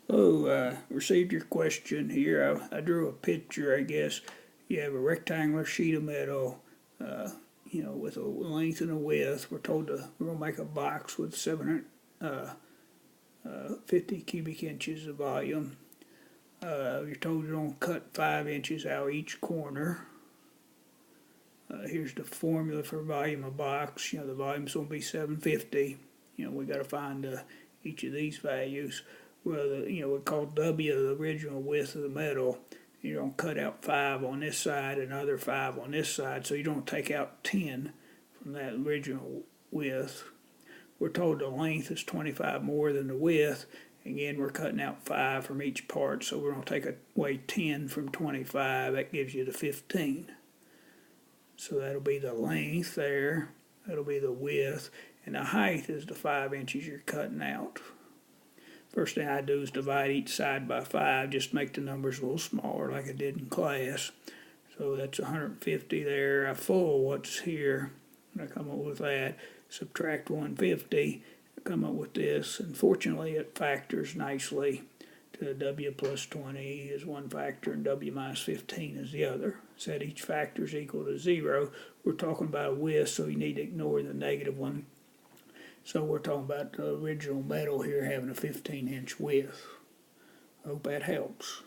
Oh, received your question here. I drew a picture, I guess. You have a rectangular sheet of metal, uh, with a length and a width. We're gonna make a box with 750 cubic inches of volume. You're told you're gonna cut 5 inches out each corner. Here's the formula for volume of box. The volume's gonna be 750. We got to find each of these values. Well, we call W the original width of the metal. You're going to cut out 5 on this side and another 5 on this side, so you don't take out 10 from that original width. We're told the length is 25 more than the width. Again, we're cutting out 5 from each part, so we're going to take away 10 from 25. That gives you the 15. So that'll be the length there. That'll be the width. And the height is the 5 inches you're cutting out. First thing I do is divide each side by 5, just make the numbers a little smaller like I did in class. So that's 150 there. I full what's here, and I come up with that. Subtract 150, I come up with this. And fortunately it factors nicely to W plus 20 is one factor and W minus 15 is the other. Said each factor is equal to 0. We're talking about a width, so you need to ignore the negative one. So we're talking about the original metal here having a 15-inch width. I hope that helps.